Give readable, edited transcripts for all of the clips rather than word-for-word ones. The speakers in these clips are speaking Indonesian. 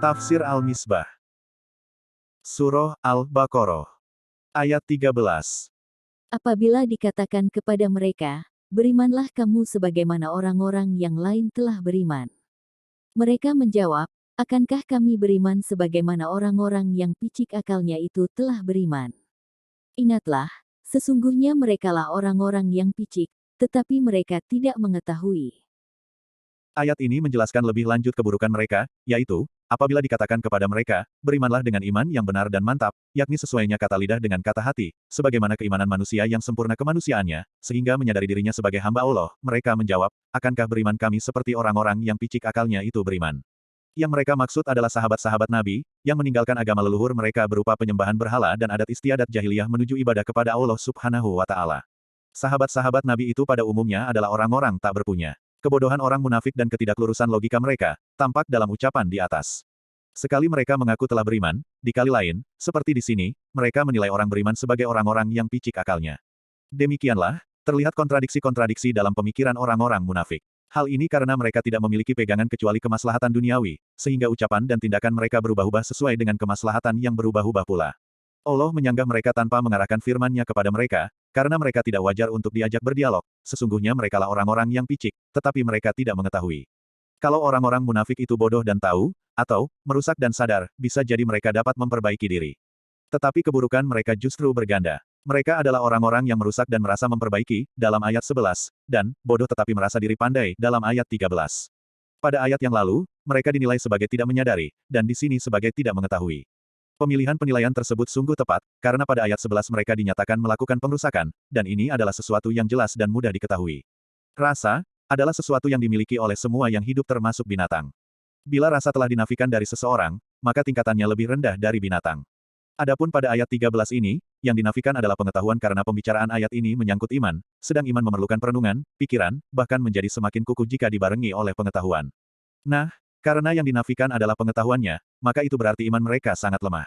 Tafsir Al-Misbah. Surah Al-Baqarah. Ayat 13. Apabila dikatakan kepada mereka, berimanlah kamu sebagaimana orang-orang yang lain telah beriman. Mereka menjawab, akankah kami beriman sebagaimana orang-orang yang picik akalnya itu telah beriman? Ingatlah, sesungguhnya merekalah orang-orang yang picik, tetapi mereka tidak mengetahui. Ayat ini menjelaskan lebih lanjut keburukan mereka, yaitu, apabila dikatakan kepada mereka, berimanlah dengan iman yang benar dan mantap, yakni sesuainya kata lidah dengan kata hati, sebagaimana keimanan manusia yang sempurna kemanusiaannya, sehingga menyadari dirinya sebagai hamba Allah, mereka menjawab, akankah beriman kami seperti orang-orang yang picik akalnya itu beriman? Yang mereka maksud adalah sahabat-sahabat Nabi, yang meninggalkan agama leluhur mereka berupa penyembahan berhala dan adat istiadat jahiliyah menuju ibadah kepada Allah Subhanahu wa Ta'ala. Sahabat-sahabat Nabi itu pada umumnya adalah orang-orang tak berpunya. Kebodohan orang munafik dan ketidaklurusan logika mereka, tampak dalam ucapan di atas. Sekali mereka mengaku telah beriman, di kali lain, seperti di sini, mereka menilai orang beriman sebagai orang-orang yang picik akalnya. Demikianlah, terlihat kontradiksi-kontradiksi dalam pemikiran orang-orang munafik. Hal ini karena mereka tidak memiliki pegangan kecuali kemaslahatan duniawi, sehingga ucapan dan tindakan mereka berubah-ubah sesuai dengan kemaslahatan yang berubah-ubah pula. Allah menyanggah mereka tanpa mengarahkan firman-Nya kepada mereka, karena mereka tidak wajar untuk diajak berdialog, sesungguhnya merekalah orang-orang yang picik, tetapi mereka tidak mengetahui. Kalau orang-orang munafik itu bodoh dan tahu, atau merusak dan sadar, bisa jadi mereka dapat memperbaiki diri. Tetapi keburukan mereka justru berganda. Mereka adalah orang-orang yang merusak dan merasa memperbaiki, dalam ayat 11, dan bodoh tetapi merasa diri pandai, dalam ayat 13. Pada ayat yang lalu, mereka dinilai sebagai tidak menyadari, dan di sini sebagai tidak mengetahui. Pemilihan penilaian tersebut sungguh tepat, karena pada ayat 11 mereka dinyatakan melakukan pengrusakan, dan ini adalah sesuatu yang jelas dan mudah diketahui. Rasa adalah sesuatu yang dimiliki oleh semua yang hidup termasuk binatang. Bila rasa telah dinafikan dari seseorang, maka tingkatannya lebih rendah dari binatang. Adapun pada ayat 13 ini, yang dinafikan adalah pengetahuan karena pembicaraan ayat ini menyangkut iman, sedang iman memerlukan perenungan, pikiran, bahkan menjadi semakin kukuh jika dibarengi oleh pengetahuan. Nah, karena yang dinafikan adalah pengetahuannya, maka itu berarti iman mereka sangat lemah.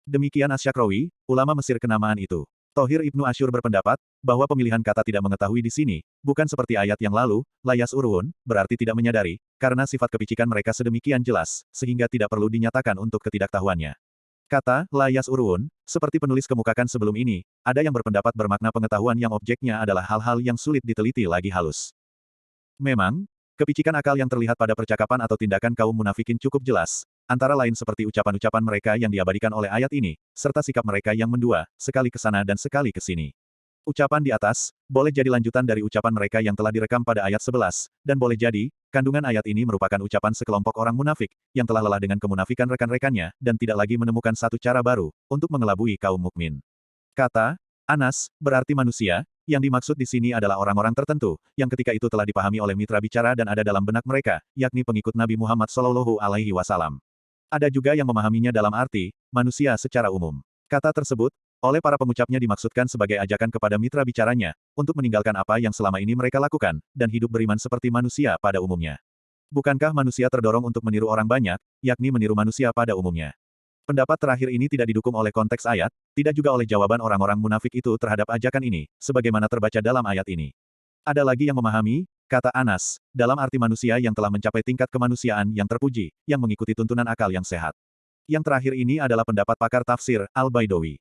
Demikian Asy-Syakrawi, ulama Mesir kenamaan itu. Thohir Ibnu Asyur berpendapat, bahwa pemilihan kata tidak mengetahui di sini, bukan seperti ayat yang lalu, layas urun, berarti tidak menyadari, karena sifat kepicikan mereka sedemikian jelas, sehingga tidak perlu dinyatakan untuk ketidaktahuannya. Kata, layas urun, seperti penulis kemukakan sebelum ini, ada yang berpendapat bermakna pengetahuan yang objeknya adalah hal-hal yang sulit diteliti lagi halus. Memang, kepicikan akal yang terlihat pada percakapan atau tindakan kaum munafikin cukup jelas, antara lain seperti ucapan-ucapan mereka yang diabadikan oleh ayat ini, serta sikap mereka yang mendua, sekali ke sana dan sekali ke sini. Ucapan di atas, boleh jadi lanjutan dari ucapan mereka yang telah direkam pada ayat 11, dan boleh jadi, kandungan ayat ini merupakan ucapan sekelompok orang munafik, yang telah lelah dengan kemunafikan rekan-rekannya, dan tidak lagi menemukan satu cara baru, untuk mengelabui kaum mukmin. Kata, Anas, berarti manusia, yang dimaksud di sini adalah orang-orang tertentu, yang ketika itu telah dipahami oleh mitra bicara dan ada dalam benak mereka, yakni pengikut Nabi Muhammad Shallallahu Alaihi Wasallam. Ada juga yang memahaminya dalam arti, manusia secara umum. Kata tersebut, oleh para pengucapnya dimaksudkan sebagai ajakan kepada mitra bicaranya, untuk meninggalkan apa yang selama ini mereka lakukan, dan hidup beriman seperti manusia pada umumnya. Bukankah manusia terdorong untuk meniru orang banyak, yakni meniru manusia pada umumnya? Pendapat terakhir ini tidak didukung oleh konteks ayat, tidak juga oleh jawaban orang-orang munafik itu terhadap ajakan ini, sebagaimana terbaca dalam ayat ini. Ada lagi yang memahami, kata Anas, dalam arti manusia yang telah mencapai tingkat kemanusiaan yang terpuji, yang mengikuti tuntunan akal yang sehat. Yang terakhir ini adalah pendapat pakar tafsir, Al-Baidawi.